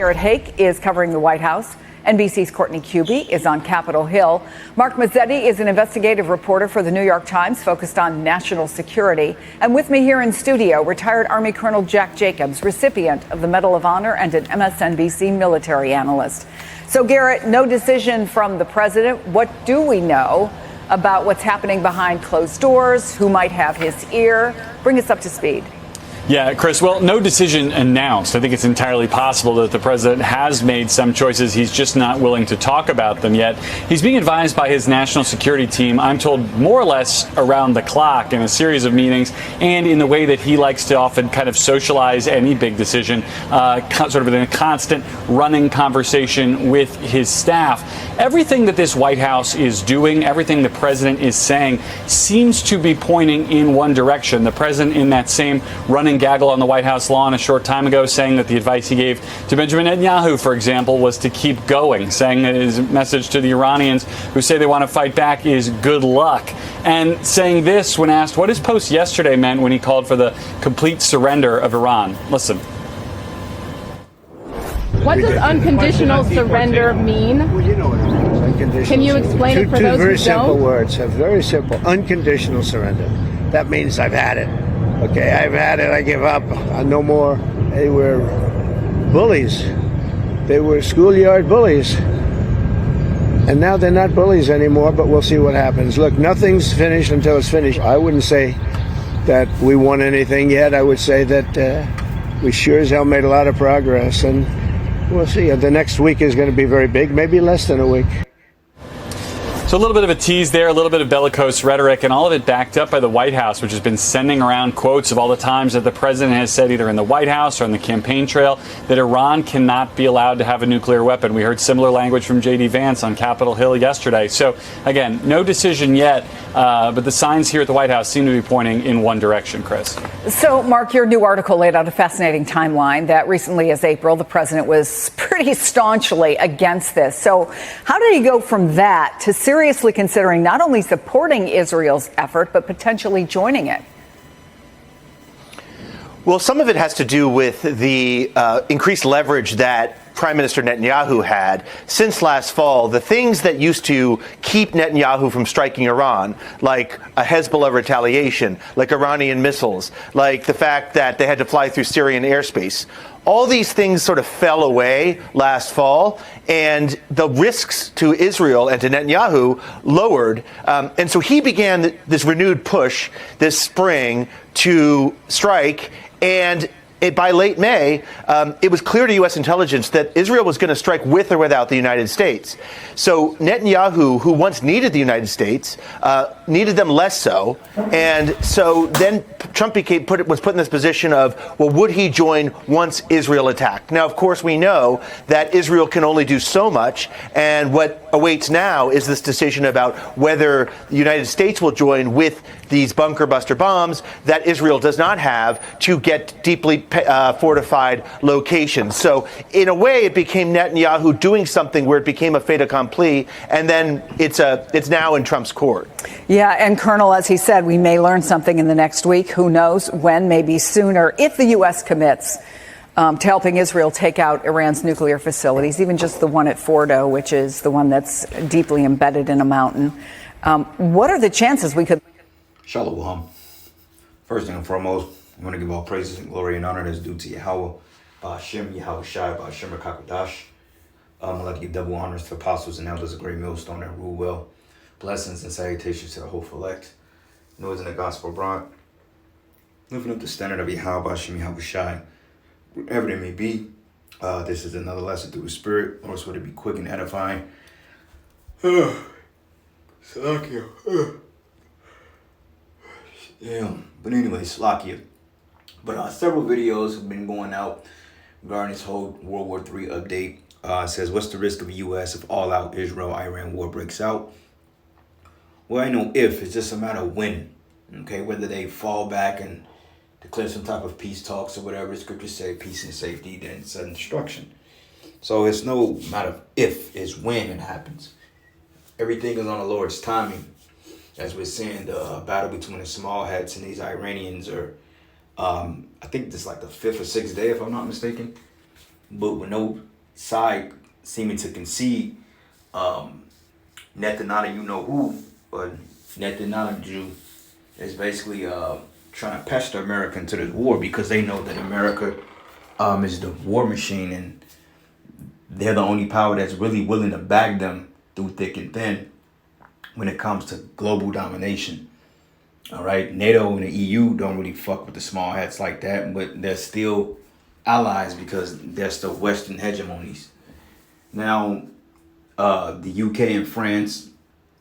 Garrett Haake is covering the White House. NBC's Courtney Kube is on Capitol Hill. Mark Mazzetti is an investigative reporter for the New York Times focused on national security. And with me here in studio, retired Army Colonel Jack Jacobs, recipient of the Medal of Honor and an MSNBC military analyst. So, Garrett, no decision from the president. What do we know about what's happening behind closed doors? Who might have his ear? Bring us up to speed. Yeah, Chris, well, no decision announced. I think it's entirely possible that the president has made some choices. He's just not willing to talk about them yet. He's being advised by his national security team, I'm told, more or less around the clock in a series of meetings and in the way that he likes to often kind of socialize any big decision, sort of in a constant running conversation with his staff. Everything that this White House is doing, everything the president is saying, seems to be pointing in one direction. The president, in that same running gaggle on the White House lawn a short time ago, saying that the advice he gave to Benjamin Netanyahu, for example, was to keep going, saying that his message to the Iranians who say they want to fight back is good luck, and saying this when asked what his post yesterday meant when he called for the complete surrender of Iran. Listen. What does unconditional surrender mean? Well, you know what it means. Unconditional. Can you explain it for two those who very simple don't? words. Very simple. Unconditional surrender. That means I've had it. Okay, I've had it. I give up. No more. They were bullies. They were schoolyard bullies. And now they're not bullies anymore, but we'll see what happens. Look, nothing's finished until it's finished. I wouldn't say that we won anything yet. I would say that we sure as hell made a lot of progress. And we'll see. The next week is going to be very big, maybe less than a week. So a little bit of a tease there, a little bit of bellicose rhetoric, and all of it backed up by the White House, which has been sending around quotes of all the times that the president has said, either in the White House or on the campaign trail, that Iran cannot be allowed to have a nuclear weapon. We heard similar language from J.D. Vance on Capitol Hill yesterday. So, again, no decision yet, but the signs here at the White House seem to be pointing in one direction, Chris. So, Mark, your new article laid out a fascinating timeline that recently as April, the president was pretty staunchly against this. So how did he go from that to seriously considering not only supporting Israel's effort, but potentially joining it? Well, some of it has to do with the increased leverage that Prime Minister Netanyahu had since last fall. The things that used to keep Netanyahu from striking Iran, like a Hezbollah retaliation, like Iranian missiles, like the fact that they had to fly through Syrian airspace, all these things sort of fell away last fall, and the risks to Israel and to Netanyahu lowered. And so he began this renewed push this spring to strike. And by late May, it was clear to U.S. intelligence that Israel was going to strike with or without the United States. So Netanyahu, who once needed the United States, needed them less so. And so then Trump was put in this position of, well, would he join once Israel attacked? Now, of course, we know that Israel can only do so much. And what awaits now is this decision about whether the United States will join with these bunker buster bombs that Israel does not have to get deeply fortified locations. So in a way, it became Netanyahu doing something where it became a fait accompli, and then it's now in Trump's court. Yeah, and Colonel, as he said, we may learn something in the next week. Who knows when, maybe sooner, if the U.S. commits to helping Israel take out Iran's nuclear facilities, even just the one at Fordo, which is the one that's deeply embedded in a mountain. What are the chances we could... Shalom. First and foremost, I want to give all praises and glory and honor that's due to Yahweh, Ba'ashem, Yahweh Shai, Ba'ashem Rakakadash. I'd like to give double honors to apostles and elders of Great Millstone that rule well. Blessings and salutations to the hopeful elect. Noise in the gospel brought. Living up the standard of Yahweh, Ba'ashem, Yahweh Shai. Wherever it may be, this is another lesson through the Spirit. Lord, so to be quick and edifying. Salakia. Damn. But anyway, Slakia. But several videos have been going out regarding this whole World War III update. It says, what's the risk of the U.S. if all-out Israel-Iran war breaks out? Well, I know if. It's just a matter of when. Okay, whether they fall back and declare some type of peace talks or whatever. Scriptures say peace and safety, then sudden destruction. So it's no matter of if, it's when it happens. Everything is on the Lord's timing. As we're seeing the battle between the small hats and these Iranians are, I think this is like the 5th or 6th day, if I'm not mistaken. But with no side seeming to concede Netanyahu, you know who, but Netanyahu is basically trying to pester America into this war because they know that America is the war machine and they're the only power that's really willing to back them through thick and thin when it comes to global domination. All right, NATO and the EU don't really fuck with the small hats like that, but they're still allies because they're still Western hegemonies. Now, the UK and France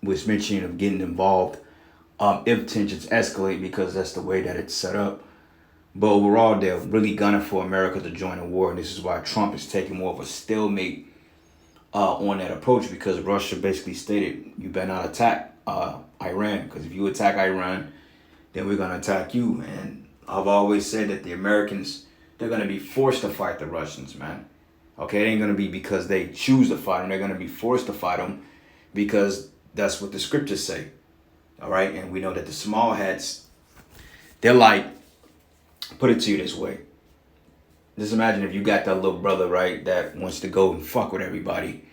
was mentioning of getting involved if tensions escalate because that's the way that it's set up. But overall, they're really gunning for America to join the war, and this is why Trump is taking more of a stalemate on that approach because Russia basically stated, you better not attack Iran, because if you attack Iran, then we're going to attack you. And I've always said that the Americans, they're going to be forced to fight the Russians, man. Okay, it ain't going to be because they choose to fight them. They're going to be forced to fight them because that's what the scriptures say. All right, and we know that the small hats, they're like, put it to you this way. Just imagine if you got that little brother, right, that wants to go and fuck with everybody,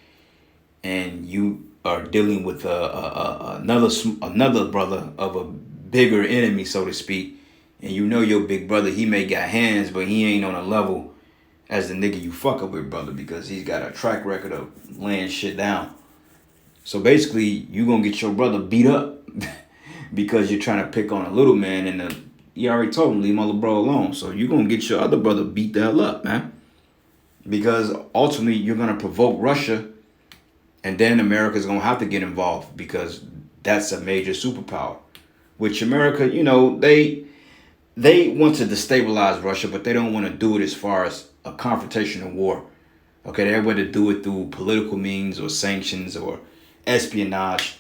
and you are dealing with another brother of a bigger enemy, so to speak, and you know your big brother, he may got hands, but he ain't on a level as the nigga you fuck up with, brother, because he's got a track record of laying shit down. So basically, you gonna get your brother beat up because you're trying to pick on a little man, and you already told him, leave my little bro alone. So you're going to get your other brother beat the hell up, man. Because ultimately, you're going to provoke Russia. And then America's going to have to get involved because that's a major superpower. Which America, you know, they want to destabilize Russia, but they don't want to do it as far as a confrontational war. Okay, they want to do it through political means or sanctions or espionage.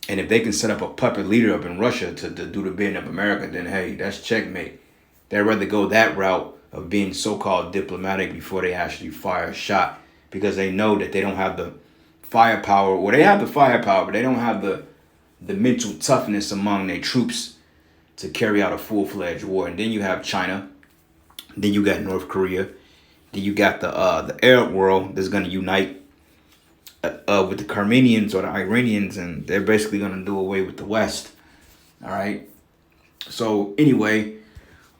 And if they can set up a puppet leader up in Russia to do the bidding of America, then hey, that's checkmate. They'd rather go that route of being so-called diplomatic before they actually fire a shot because they know that they don't have the firepower. Well, they have the firepower, but they don't have the mental toughness among their troops to carry out a full-fledged war. And then you have China. Then you got North Korea. Then you got the Arab world that's going to unite with the Armenians or the Iranians, and they're basically going to do away with the West. All right. So anyway,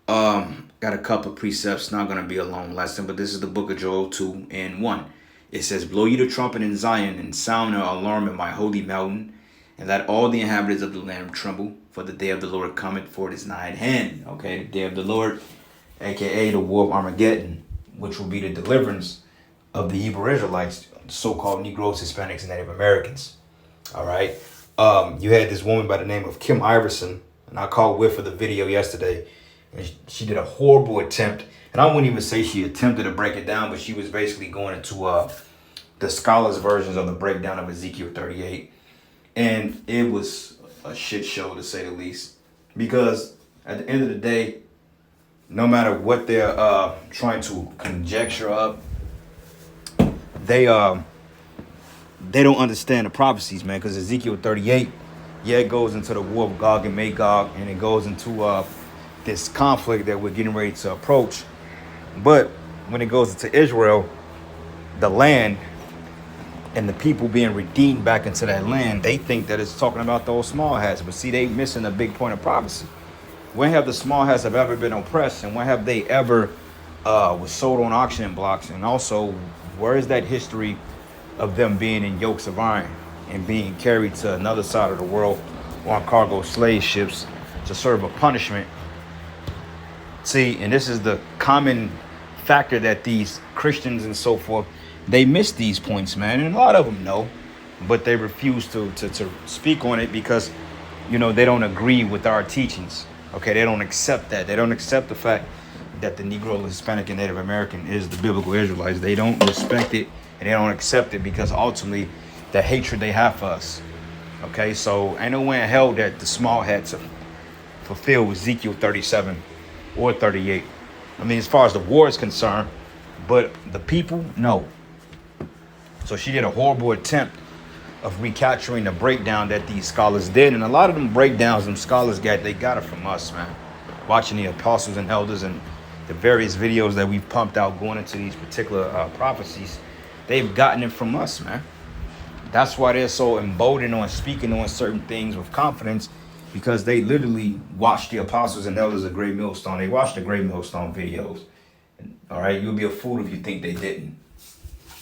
got a couple of precepts. Not going to be a long lesson, but this is the book of Joel 2:1. It says, blow ye the trumpet in Zion and sound an alarm in my holy mountain, and let all the inhabitants of the land tremble, for the day of the Lord cometh, for it is nigh at hand. Okay, the day of the Lord, aka the war of Armageddon, which will be the deliverance of the Hebrew Israelites, so-called Negroes, Hispanics, and Native Americans. All right. You had this woman by the name of Kim Iverson, and I called Whit for the video yesterday, and she did a horrible attempt. And I wouldn't even say she attempted to break it down, but she was basically going into the scholars' versions of the breakdown of Ezekiel 38. And it was a shit show, to say the least, because at the end of the day, no matter what they're trying to conjecture up, they don't understand the prophecies, man, because Ezekiel 38, yeah, it goes into the war of Gog and Magog, and it goes into this conflict that we're getting ready to approach. But when it goes into Israel, the land and the people being redeemed back into that land, they think that it's talking about those small hats. But see, they missing a big point of prophecy. When have the small hats have ever been oppressed? And when have they ever was sold on auction blocks? And also, where is that history of them being in yokes of iron and being carried to another side of the world on cargo slave ships to serve a punishment? See, and this is the common factor that these Christians and so forth, they miss these points, man. And a lot of them know, but they refuse to speak on it because, you know, they don't agree with our teachings. Okay, they don't accept that. They don't accept the fact that the Negro, Hispanic, and Native American is the biblical Israelites. They don't respect it, and they don't accept it because ultimately the hatred they have for us. Okay, so ain't no way in hell that the small hats fulfill Ezekiel 37 or 38. I mean, as far as the war is concerned, but the people, no. So she did a horrible attempt of recapturing the breakdown that these scholars did. And a lot of them breakdowns them scholars got, they got it from us, man. Watching the apostles and elders and the various videos that we've pumped out going into these particular prophecies. They've gotten it from us, man. That's why they're so emboldened on speaking on certain things with confidence, because they literally watched the apostles and elders of Great Millstone. They watched the Great Millstone videos. All right, you'll be a fool if you think they didn't.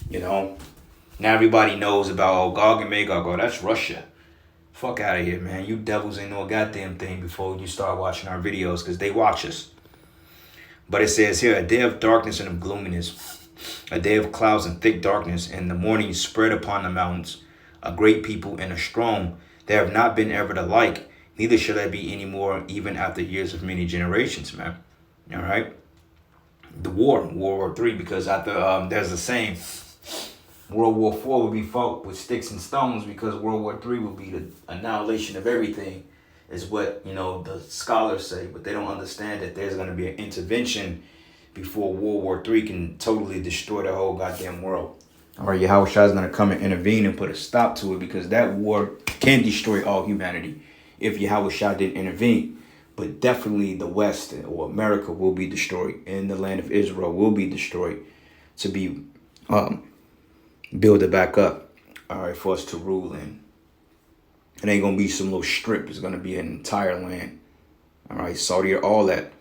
You know, now everybody knows about Gog and Magog. Oh, that's Russia. Fuck out of here, man. You devils ain't know a goddamn thing before you start watching our videos, because they watch us. But it says here, a day of darkness and of gloominess, a day of clouds and thick darkness, and the morning spread upon the mountains, a great people and a strong. There have not been ever the like, neither shall there be any more, even after years of many generations, man. All right? The World War III, because after there's the same. World War IV will be fought with sticks and stones, because World War III will be the annihilation of everything, is what, you know, the scholars say. But they don't understand that there's going to be an intervention before World War III can totally destroy the whole goddamn world. All right, Yahweh Shai is going to come and intervene and put a stop to it, because that war can destroy all humanity if Yahweh Shai didn't intervene. But definitely the West or America will be destroyed, and the land of Israel will be destroyed to be build it back up, all right, for us to rule in. It ain't gonna be some little strip. It's gonna be an entire land, all right, Saudi or all that.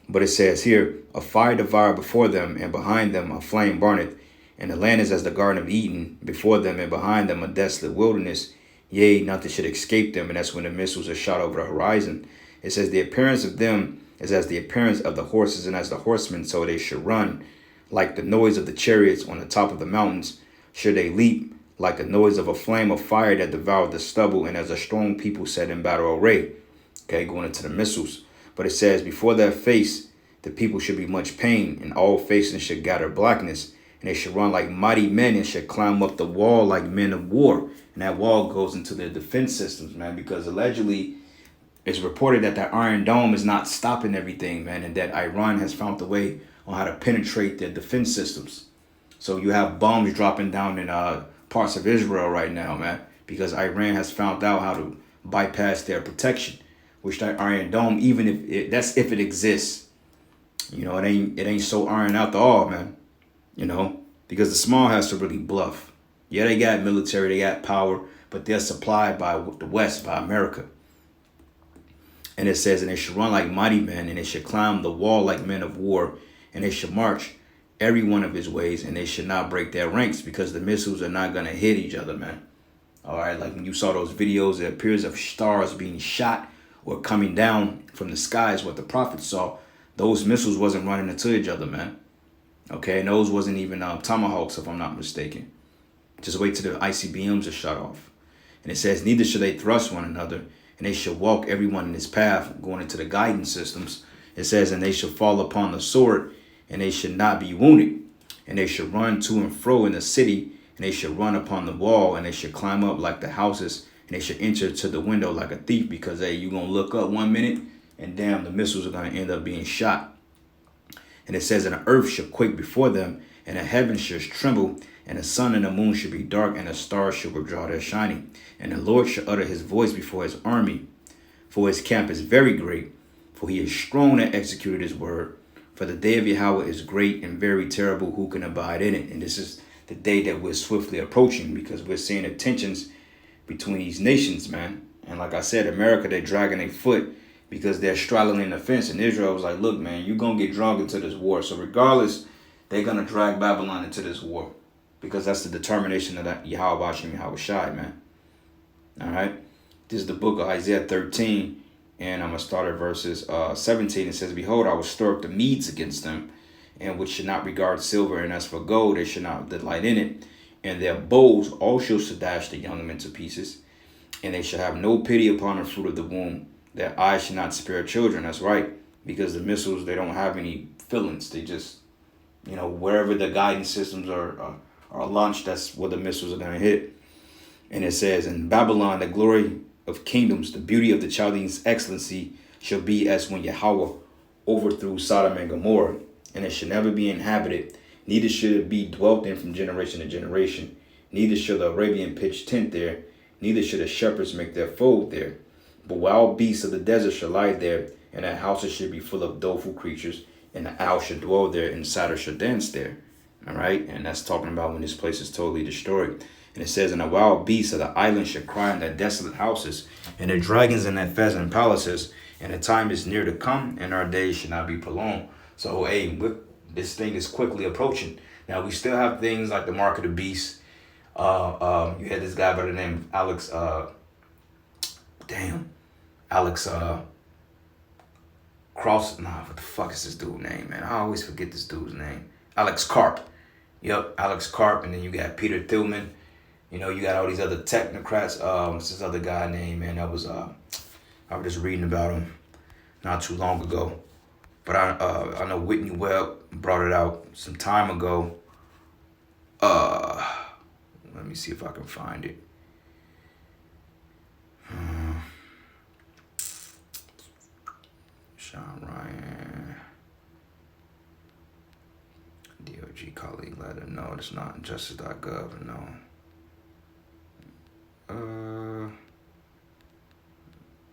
But it says here, a fire devoured before them, and behind them a flame burneth, and the land is as the Garden of Eden, before them and behind them a desolate wilderness. Yea, nothing should escape them. And that's when the missiles are shot over the horizon. It says the appearance of them is as the appearance of the horses, and as the horsemen, so they should run. Like the noise of the chariots on the top of the mountains, should they leap, like the noise of a flame of fire that devoured the stubble, and as a strong people set in battle array. Okay, going into the missiles. But it says, before their face, the people should be much pain, and all faces should gather blackness, and they should run like mighty men, and should climb up the wall like men of war. And that wall goes into their defense systems, man, because allegedly it's reported that that Iron Dome is not stopping everything, man, and that Iran has found a way on how to penetrate their defense systems. So you have bombs dropping down in parts of Israel right now, man, because Iran has found out how to bypass their protection, which that Iron Dome, even if it exists, you know, it ain't so iron out the all, man, you know, because the small has to really bluff. Yeah, they got military, they got power, but they're supplied by the West, by America. And it says, and they should run like mighty men, and they should climb the wall like men of war, and they should march every one of his ways, and they should not break their ranks, because the missiles are not going to hit each other, man. All right, like when you saw those videos, it appears of stars being shot or coming down from the sky is what the prophet saw. Those missiles wasn't running into each other, man. Okay, and those wasn't even tomahawks, if I'm not mistaken. Just wait till the ICBMs are shut off. And it says, neither should they thrust one another, and they should walk everyone in his path, going into the guidance systems. It says, and they should fall upon the sword, and they should not be wounded. And they should run to and fro in the city, and they should run upon the wall, and they should climb up like the houses, and they should enter to the window like a thief, because, hey, you're going to look up 1 minute, and damn, the missiles are going to end up being shot. And it says, and the earth shall quake before them, and the heavens shall tremble, and the sun and the moon shall be dark, and the stars shall withdraw their shining. And the Lord shall utter his voice before his army. For his camp is very great, for he is strong and executed his word. For the day of Yahweh is great and very terrible, who can abide in it? And this is the day that we're swiftly approaching, because we're seeing the tensions between these nations, man. And like I said, America, they're dragging their foot because they're straddling the fence. And Israel was like, look, man, you're going to get dragged into this war. So regardless, they're going to drag Babylon into this war, because that's the determination of that Yahweh Hashem Yahweh Shai, man. All right. This is the book of Isaiah 13. And I'm going to start at verses 17. It says, behold, I will stir up the Medes against them, and which should not regard silver. And as for gold, they should not delight in it. And their bows also shall dash the young men to pieces. And they shall have no pity upon the fruit of the womb. Their eyes should not spare children. That's right. Because the missiles, they don't have any feelings. They just, you know, wherever the guidance systems are launched, that's where the missiles are going to hit. And it says, in Babylon, the glory of kingdoms, the beauty of the Chaldeans' excellency shall be as when Yahweh overthrew Sodom and Gomorrah, and it shall never be inhabited, neither should it be dwelt in from generation to generation. Neither shall the Arabian pitch tent there, neither should the shepherds make their fold there. But wild beasts of the desert shall lie there, and the houses should be full of doleful creatures, and the owl shall dwell there, and satyrs shall dance there. All right, and that's talking about when this place is totally destroyed. And it says, and the wild beasts of the island shall cry in their desolate houses, and the dragons in their pheasant palaces, and the time is near to come, and our days should not be prolonged. So, hey, this thing is quickly approaching. Now, we still have things like the mark of the beast. You had this guy by the name of Alex, what the fuck is this dude's name, man? I always forget this dude's name. Alex Karp. Yep, Alex Karp, and then you got Peter Thielman. You know, you got all these other technocrats. What's this other guy named, man? That was, I was just reading about him not too long ago. But I know Whitney Webb brought it out some time ago. Let me see if I can find it. Sean Ryan. DOG colleague letter. No, it's not justice.gov. No.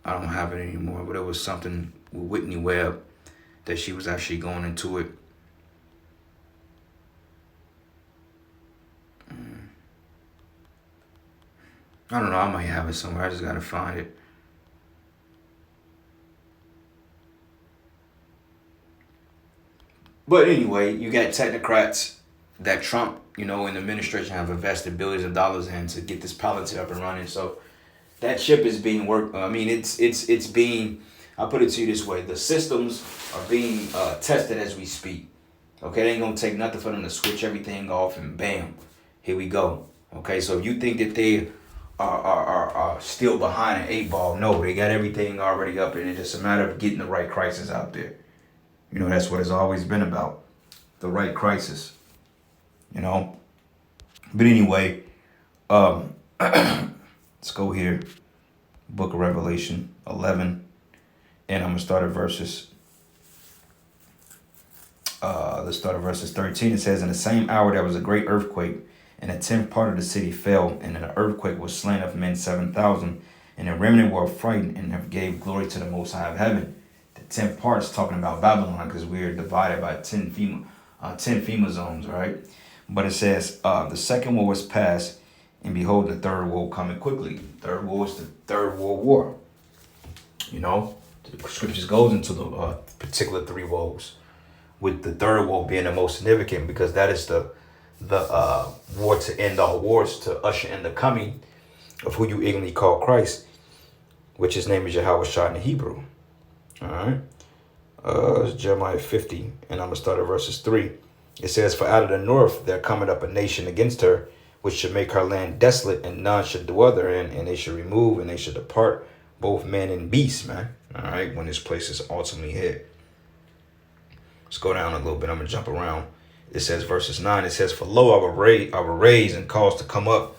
I don't have it anymore, but it was something with Whitney Webb that she was actually going into it. I don't know, I might have it somewhere. I just gotta find it. But anyway, you got technocrats that Trump, you know, and the administration have invested billions of dollars in to get this policy up and running. So that ship is being worked. I mean, it's being, I'll put it to you this way. The systems are being tested as we speak. Okay, it ain't gonna take nothing for them to switch everything off and bam, here we go. Okay, so if you think that they are still behind an 8-ball, no, they got everything already up and it's just a matter of getting the right crisis out there. You know, that's what it's always been about. The right crisis. You know? But anyway, let's go here. Book of Revelation 11. And I'm going to start at verses. Let's start at verses 13. It says, in the same hour there was a great earthquake, and a 10th part of the city fell, and in the earthquake was slain of men 7,000. And the remnant were frightened and have gave glory to the Most High of heaven. The 10th part is talking about Babylon, because we are divided by 10 FEMA zones, right? But it says, the second war was past, and behold, the third war coming quickly. Third war is the Third World War. You know, the scriptures goes into the particular 3 wars, with the third war being the most significant, because that is the war to end all wars, to usher in the coming of who you ignorantly call Christ, which his name is Yahweh Shah in the Hebrew. All right. It's Jeremiah 50, and I'm going to start at verses 3. It says, for out of the north there cometh up a nation against her, which should make her land desolate, and none should dwell therein, and they should remove, and they should depart, both men and beasts, man. All right, when this place is ultimately hit. Let's go down a little bit. I'm going to jump around. It says, verses 9, it says, for lo, I will raise and cause to come up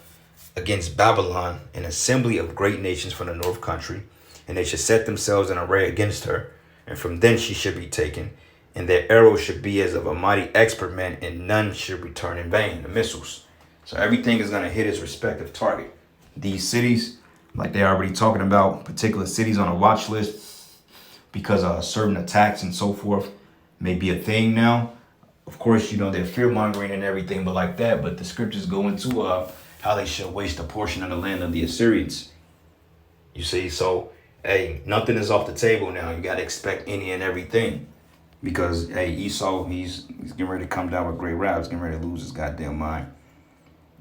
against Babylon an assembly of great nations from the north country, and they should set themselves in array against her, and from thence she should be taken, and their arrows should be as of a mighty expert man, and none should return in vain, the missiles. So everything is going to hit its respective target. These cities, like they're already talking about, particular cities on a watch list, because certain attacks and so forth may be a thing now. Of course, you know, they're fear-mongering and everything, but like that. But the scriptures go into how they should waste a portion of the land of the Assyrians. You see, so, hey, nothing is off the table now. You got to expect any and everything. Because, hey, Esau, he's getting ready to come down with great wrath. He's getting ready to lose his goddamn mind.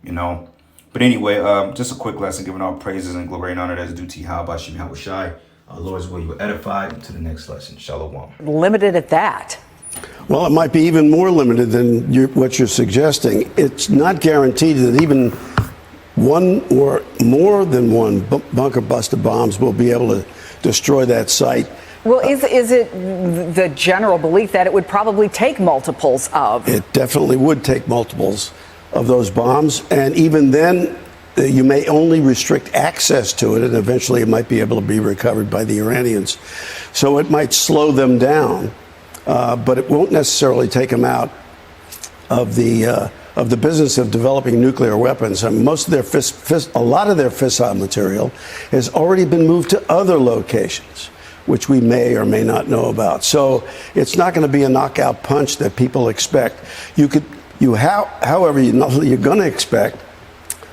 You know? But anyway, just a quick lesson, giving all praises and glory and honor that's due to Yahweh Shem Yahweh Shai. Lord's will, you were edified. To the next lesson. Shalom. Limited at that. Well, it might be even more limited than what you're suggesting. It's not guaranteed that even one or more than one bunker buster bombs will be able to destroy that site. Well, is it the general belief that it would probably take multiples of? It definitely would take multiples of those bombs. And even then, you may only restrict access to it, and eventually it might be able to be recovered by the Iranians. So it might slow them down. But it won't necessarily take them out of the business of developing nuclear weapons. I mean, most of their a lot of their fissile material has already been moved to other locations, which we may or may not know about. So it's not going to be a knockout punch that people expect. You could However, you're going to expect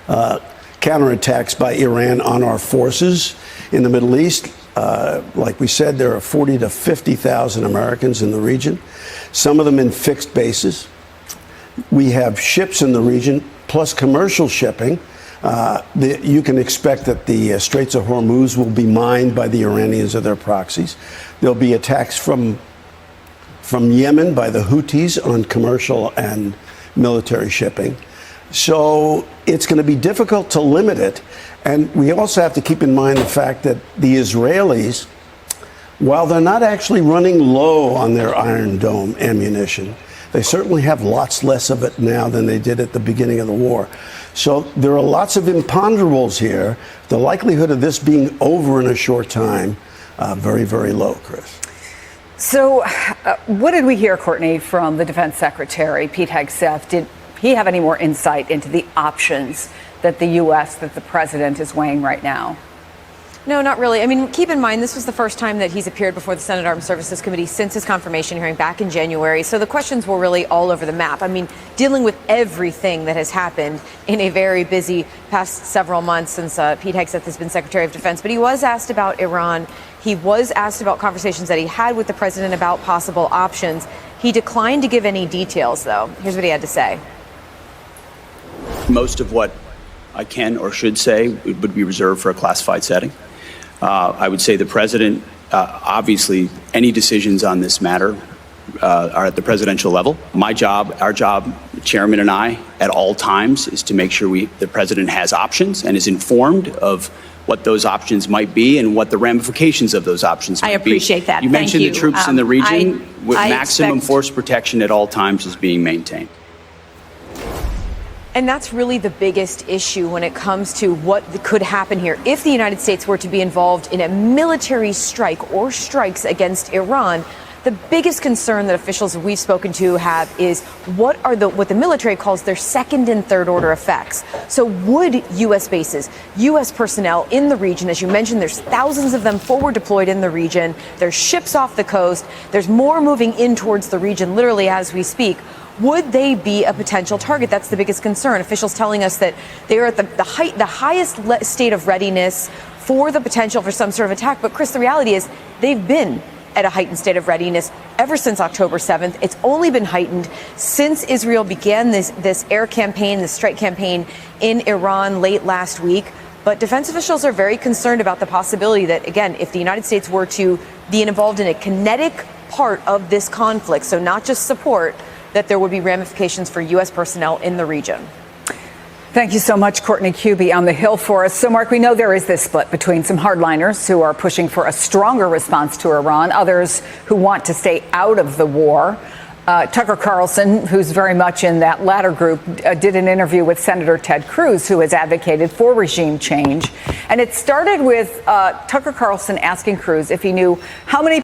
counterattacks by Iran on our forces in the Middle East. Like we said, there are 40 to 50,000 Americans in the region, some of them in fixed bases. We have ships in the region, plus commercial shipping. You can expect that the Straits of Hormuz will be mined by the Iranians or their proxies. There'll be attacks from Yemen by the Houthis on commercial and military shipping. So it's going to be difficult to limit it. And we also have to keep in mind the fact that the Israelis, while they're not actually running low on their Iron Dome ammunition, they certainly have lots less of it now than they did at the beginning of the war. So there are lots of imponderables here. The likelihood of this being over in a short time, very, very low, Chris. So what did we hear, Courtney, from the Defense Secretary, Pete Hegseth? Did he have any more insight into the options that the U.S., that the president is weighing right now? No, not really. I mean, keep in mind, this was the first time that he's appeared before the Senate Armed Services Committee since his confirmation hearing back in January. So the questions were really all over the map. I mean, dealing with everything that has happened in a very busy past several months since Pete Hegseth has been Secretary of Defense. But he was asked about Iran. He was asked about conversations that he had with the president about possible options. He declined to give any details, though. Here's what he had to say. Most of what I can or should say would be reserved for a classified setting. I would say the president, obviously, any decisions on this matter are at the presidential level. My job, our job, the chairman and I, at all times, is to make sure the president has options and is informed of what those options might be and what the ramifications of those options might be. I appreciate that. You mentioned the troops in the region with I maximum expect- force protection at all times is being maintained. And that's really the biggest issue when it comes to what could happen here. If the United States were to be involved in a military strike or strikes against Iran, the biggest concern that officials we've spoken to have is what the military calls their second and third order effects. So would U.S. bases, U.S. personnel in the region, as you mentioned, there's thousands of them forward deployed in the region. There's ships off the coast. There's more moving in towards the region, literally as we speak. Would they be a potential target? That's the biggest concern. Officials telling us that they are at the highest state of readiness for the potential for some sort of attack. But Chris, the reality is they've been at a heightened state of readiness ever since October 7th. It's only been heightened since Israel began this air campaign, this strike campaign in Iran late last week. But defense officials are very concerned about the possibility that, again, if the United States were to be involved in a kinetic part of this conflict, so not just support, that there would be ramifications for U.S. personnel in the region. Thank you so much, Courtney Kube, on the Hill for us. So, Mark, we know there is this split between some hardliners who are pushing for a stronger response to Iran, others who want to stay out of the war. Tucker Carlson, who's very much in that latter group, did an interview with Senator Ted Cruz, who has advocated for regime change. And it started with Tucker Carlson asking Cruz if he knew how many